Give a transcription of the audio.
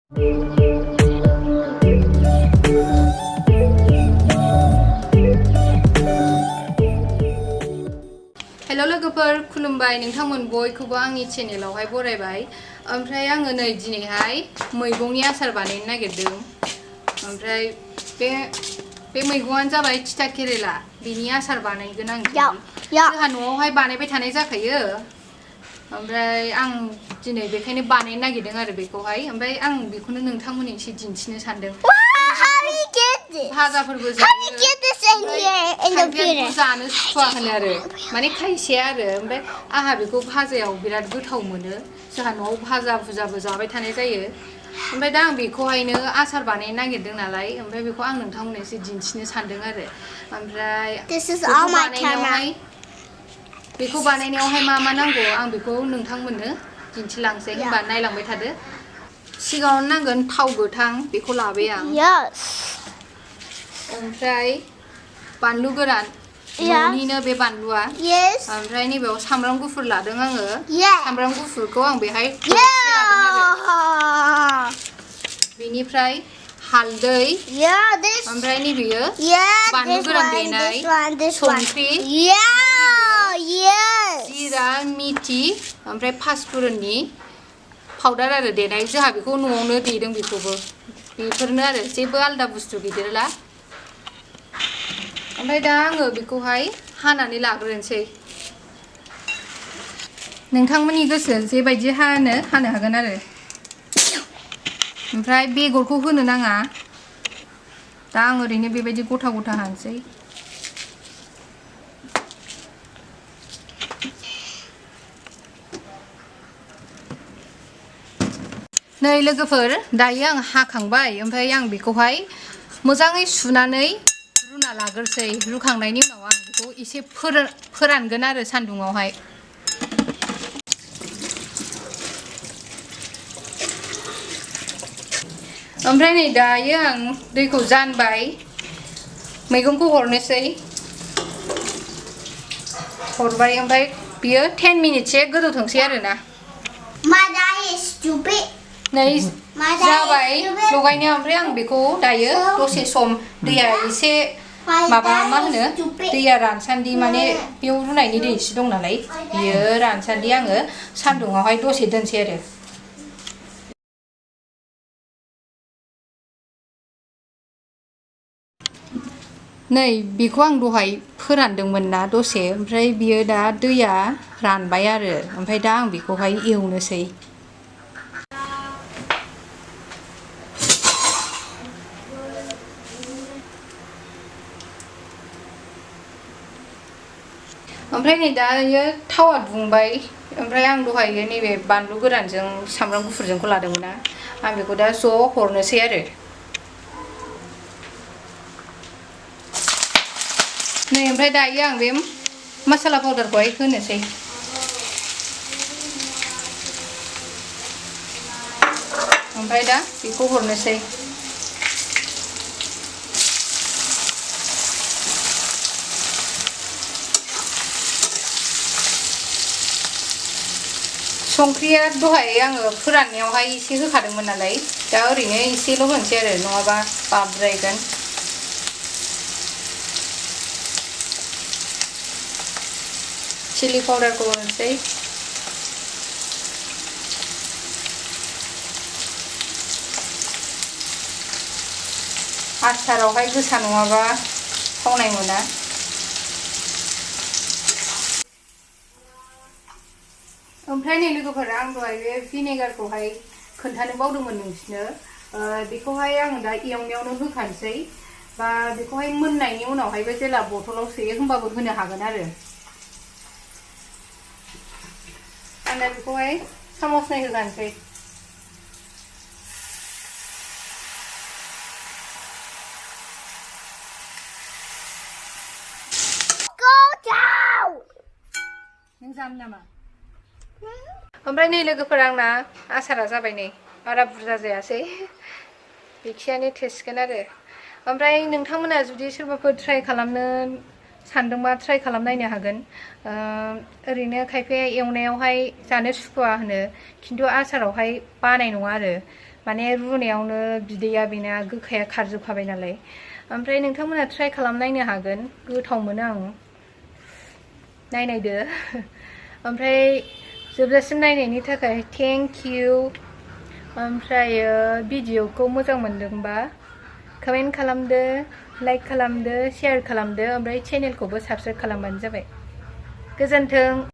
हेल' लोगोफोर खुलुमबाय नोंथांमोन बयखौबो आंनि चेनेलावहाय बरायबाय ओमफ्राय आङो नै दिनैहाय मैगंनि आसार बानायनो नागिरदों ओमफ्राय बे मैगंआनो जाबाय तिता केरेला बिनि आसार बानायगोन आं जोंहा न'आवहाय बानायबाय थानाय जाखायो ओमफ्राय आं दिनै बेखायनो बानायनो नागिरदों आरो बेखौहाय ओमफ्राय आं बेखौनो नोंथांमोननो एसे दिन्थिनो सानदों भाजाफोरबो जायो जानो सुखुवा होनो आरो माने खायसेया आरो ओमफ्राय आंहा बेखौ भाजायाव बिराद गोथाव मोनो जोंहा न'आव भाजा भुजाबो जाबाय थानाय जायो ओमफ्राय दा आं बेखौहायनो आसार बानायनो नागिरदों नालाय ओमफ्राय बेखौ आं नोंथांमोननो एसे दिन्थिनो सानदों आरो ओमफ्राय बेखौ बानायनायावहाय मा मा नांगौ आं बेखौ नोंथांमोननो दिन्थिलांसै होनबा नायलांबाय थादो सिगाङावनो नांगोन थाव गोथां बेखौ लाबाय आं ओमफ्राय बानलु गोरान न'निनो बे बानलुआ ओमफ्राय नैबेयाव सामब्राम गुफुर लादों आङो सामब्राम गुफुरखौ आं बेहाय बेनिफ्राय हालदै ओमफ्राय नैबेयो बानलु गोरान देनाय संख्रि जिरा मिथि ओमफ्राय पासफुरननि पाउडार आरो देनाय जोंहा बेखौ न'आवनो देदों बेखौबो बेफोरनो आरो जेबो आलदा बुस्थु गैदेरला ओमफ्राय दा आङो बेखौहाय हानानै लाग्रोनोसै नोंथांमोननि गोसो जेबायदि हानो हागोन आरो ओमफ्राय बेगरखौ होनो नाङा दा आं ओरैनो बेबायदि गथा गथा हानोसै नै लोगोफोर दायो आं हाखांबाय ओमफ्राय आं बेखौहाय मोजाङै सुनानै रुना लाग्रोसै रुखांनायनि उनाव आं बेखौ एसे फोरानगोन आरो सान्दुङावहाय ओमफ्राय नै दायो आं दैखौ जानबाय मैगंखौ हरनोसै हरबाय ओमफ्राय बियो 10 मिनिटसो गोदौथोंसै आरोना नै जाबाय लगायनो ओमफ्राय आं बेखौ दायो दसे सम दैया एसे माबा मा होनो दैया रानसान्दि माने बेयाव रुनायनि दै एसे दं नालाय बियो रानसान्दि आङो सान्दुङावहाय दसे दोनसै आरो नै बेखौ आं दहाय फोरानदोंमोन ना दसे ओमफ्राय बियो दा दैया रानबाय आरो ओमफ्राय दा आं बेखौहाय एवनोसै ओमफ्राय नै दायो थावा दुंबाय ओमफ्राय आं दहाय नैबे बानलु गोरानजों सामब्राम गुफुरजोंखौ लादोंमोन ना आं बेखौ दा ज' हरनोसै आरो नै ओमफ्राय दायो आं बे मसाला पाउडारखौहाय होनोसै ओमफ्राय दा बेखौ हरनोसै संख्रिया दहाय आङो फोराननायावहाय एसे होखादोंमोन नालाय दा ओरैनो एसेल' होनोसै आरो नङाबा बाबद्रायगोन चिली पाउडारखौ होनोसै आसारावहाय गोसा नङाबा थावनाय मोना ओमफ्राय नै लोगोफोरा आं दहाय बे भिनेगारखौहाय खोन्थानो बावदोंमोन नोंसिनो बेखौहाय आङो दा एवनायावनो होखानोसै बा बेखौहाय मोननायनि उनावहायबो जेला बथलाव सोयो होमबाबो होनो हागोन आरो आं दा बेखौहाय सामसनै होगानोसै नों जानो नामा ओमफ्राय नै लोगोफोर आंना आसारा जाबाय नै बारा बुरजा जायासै बेखियानो थोसिगोन आरो ओमफ्राय नोंथांमोना जुदि सोरबाफोर ट्राइ खालामनो सानदोंबा ट्राइ खालामनायनो हागोन ओरैनो खायफाया एवनायावहाय जानो सुखुवा होनो खिन्थु आसारावहाय बानाय नङा आरो माने रुनायावनो बिदैया बेना गोखाया खारजोबखाबाय नालाय ओमफ्राय नोंथांमोना ट्राइ खालामनायनो हागोन गोथाव मोनो आं नायनायदो ओमफ्राय जोबजासिम नायनायनि थाखाय थेंक इउ ओमफ्राय भिडिअखौ मोजां मोनदोंबा कमेन्ट खालामदो लाइक खालामदो शेयार खालामदो ओमफ्राय चेनेलखौबो साबस्क्राइब खालामबानो जाबाय गोजोन्थों